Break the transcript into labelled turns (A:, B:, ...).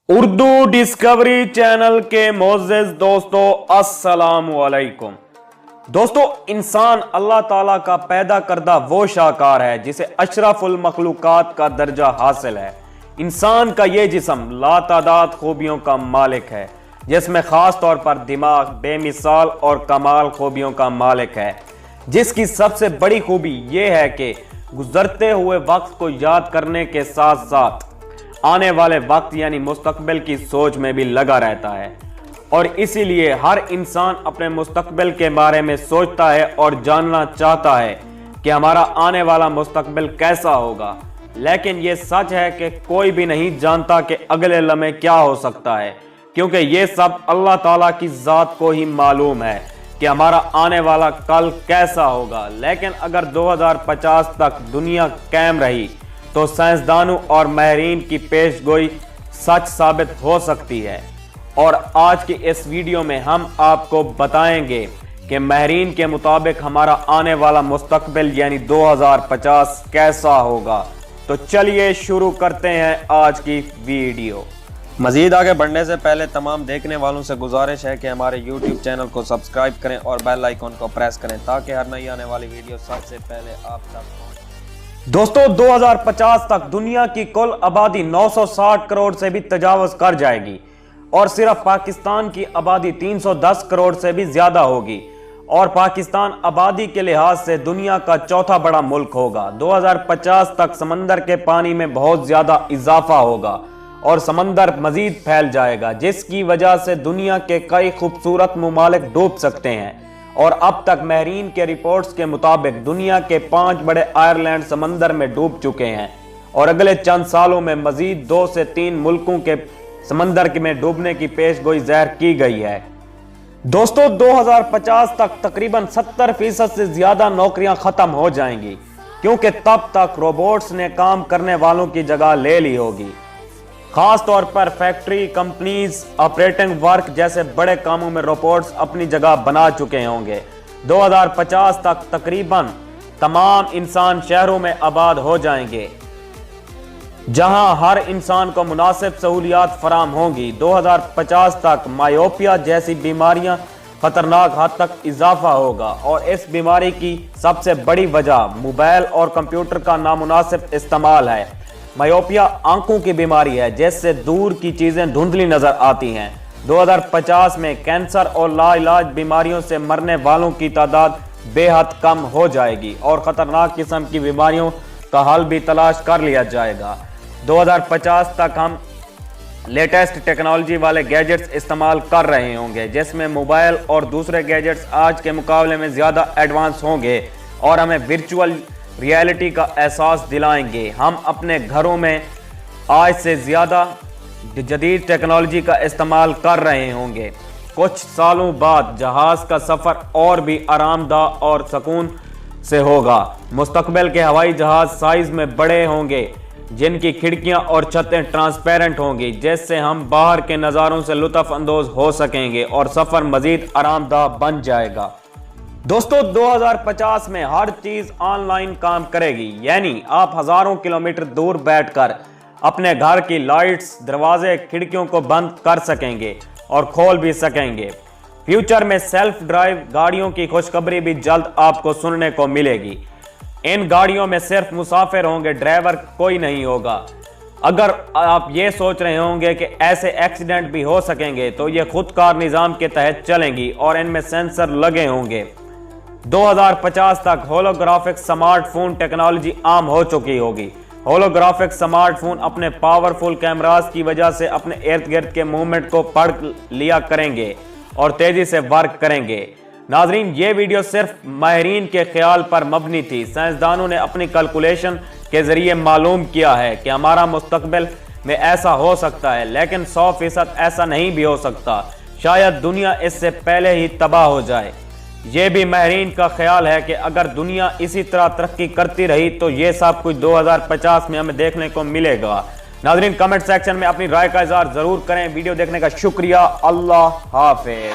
A: Urdu discovery channel के मोअज़्ज़िज़ दोस्तों अस्सलाम वालेकुम। दोस्तों, इंसान अल्लाह ताला का पैदा करदा वो शाहकार है जिसे अशरफुल मखलूकात का दर्जा हासिल है। इंसान का ये जिस्म लातादाद खूबियों का मालिक है, जिसमें खास तौर पर दिमाग बेमिसाल और कमाल खूबियों का मालिक है, जिसकी सबसे बड़ी खूबी ये है कि गुजरते हुए वक्त को याद करने के साथ साथ आने वाले वक्त यानी मुस्तकबिल की सोच में भी लगा रहता है और इसीलिए हर इंसान अपने मुस्तकबिल के बारे में सोचता है और जानना चाहता है कि हमारा आने वाला मुस्तकबिल कैसा होगा। लेकिन ये सच है कि कोई भी नहीं जानता कि अगले लम्हे क्या हो सकता है, क्योंकि ये सब अल्लाह ताला की ज़ात को ही मालूम है कि हमारा आने वाला कल कैसा होगा। लेकिन अगर 2050 तक दुनिया कायम रही तो साइंसदानों और माहिरीन की पेशगोई सच साबित हो सकती है। और आज की इस वीडियो में हम आपको बताएंगे कि माहिरीन के मुताबिक हमारा आने वाला मुस्तकबिल यानी 2050 कैसा होगा। तो चलिए शुरू करते हैं आज की वीडियो।
B: मजीद आगे बढ़ने से पहले तमाम देखने वालों से गुजारिश है कि हमारे YouTube चैनल को सब्सक्राइब करें और बेल आइकॉन को प्रेस करें ताकि हर नई आने वाली वीडियो सबसे पहले आप तक पहुंचे।
A: दोस्तों, 2050 तक दुनिया की कुल आबादी 960 करोड़ से भी तजावज कर जाएगी और सिर्फ पाकिस्तान की आबादी 310 करोड़ से भी ज्यादा होगी और पाकिस्तान आबादी के लिहाज से दुनिया का चौथा बड़ा मुल्क होगा। 2050 तक समंदर के पानी में बहुत ज्यादा इजाफा होगा और समंदर मजीद फैल जाएगा, जिसकी वजह से दुनिया के कई खूबसूरत ममालिक डूब सकते हैं। और अब तक माहिरीन के रिपोर्ट्स के मुताबिक दुनिया के 5 बड़े आयरलैंड समंदर में डूब चुके हैं और अगले चंद सालों में मजीद 2 से 3 मुल्कों के समंदर में डूबने की पेशगोई ज़ाहिर की गई है। दोस्तों, 2050 तक तकरीबन 70% से ज्यादा नौकरियां खत्म हो जाएंगी, क्योंकि तब तक रोबोट्स ने काम करने वालों की जगह ले ली होगी। खास तौर पर फैक्ट्री, कंपनीज, ऑपरेटिंग वर्क जैसे बड़े कामों में रोबोट्स अपनी जगह बना चुके होंगे। 2050 तक तकरीबन तमाम इंसान शहरों में आबाद हो जाएंगे, जहां हर इंसान को मुनासिब सहूलियात फराम होंगी। 2050 तक मायोपिया जैसी बीमारियां खतरनाक हद तक इजाफा होगा और इस बीमारी की सबसे बड़ी वजह मोबाइल और कंप्यूटर का नामुनासिब इस्तेमाल है। मायोपिया आंखों की बीमारी है, जिससे दूर की चीजें धुंधली नजर आती हैं। 2050 में कैंसर और लाइलाज बीमारियों से मरने वालों की तादाद बेहद कम हो जाएगी और खतरनाक किस्म की बीमारियों का हल भी तलाश कर लिया जाएगा। 2050 तक हम लेटेस्ट टेक्नोलॉजी वाले गैजेट्स इस्तेमाल कर रहे होंगे, जिसमें मोबाइल और दूसरे गैजेट्स आज के मुकाबले में ज़्यादा एडवांस होंगे और हमें वर्चुअल रियलिटी का एहसास दिलाएंगे। हम अपने घरों में आज से ज़्यादा जदीद टेक्नोलॉजी का इस्तेमाल कर रहे होंगे। कुछ सालों बाद जहाज़ का सफ़र और भी आरामदाह और सुकून से होगा। मुस्तकबिल के हवाई जहाज़ साइज़ में बड़े होंगे, जिनकी खिड़कियां और छतें ट्रांसपेरेंट होंगी, जिससे हम बाहर के नज़ारों से लुत्फ़ अंदोज़ हो सकेंगे और सफ़र मज़ीद आरामदाह बन जाएगा। दोस्तों, 2050 में हर चीज ऑनलाइन काम करेगी, यानी आप हजारों किलोमीटर दूर बैठकर अपने घर की लाइट्स, दरवाजे, खिड़कियों को बंद कर सकेंगे और खोल भी सकेंगे। फ्यूचर में सेल्फ ड्राइव गाड़ियों की खुशखबरी भी जल्द आपको सुनने को मिलेगी। इन गाड़ियों में सिर्फ मुसाफिर होंगे, ड्राइवर कोई नहीं होगा। अगर आप ये सोच रहे होंगे कि ऐसे एक्सीडेंट भी हो सकेंगे, तो ये खुदकार निज़ाम के तहत चलेंगी और इनमें सेंसर लगे होंगे। 2050 तक होलोग्राफिक स्मार्टफोन टेक्नोलॉजी आम हो चुकी होगी। होलोग्राफिक स्मार्टफोन अपने पावरफुल कैमरास की वजह से अपने इर्द गिर्द के मूवमेंट को पढ़ लिया करेंगे और तेजी से वर्क करेंगे। नाजरीन, ये वीडियो सिर्फ माहिरीन के ख्याल पर मबनी थी। साइंसदानों ने अपनी कैलकुलेशन के जरिए मालूम किया है कि हमारा मुस्तकबिल में ऐसा हो सकता है, लेकिन 100% ऐसा नहीं भी हो सकता। शायद दुनिया इससे पहले ही तबाह हो जाए। ये भी माहिरीन का ख्याल है कि अगर दुनिया इसी तरह तरक्की करती रही तो ये सब कुछ 2050 में हमें देखने को मिलेगा। नाज़रीन, कमेंट सेक्शन में अपनी राय का इज़हार जरूर करें। वीडियो देखने का शुक्रिया। अल्लाह हाफिज़।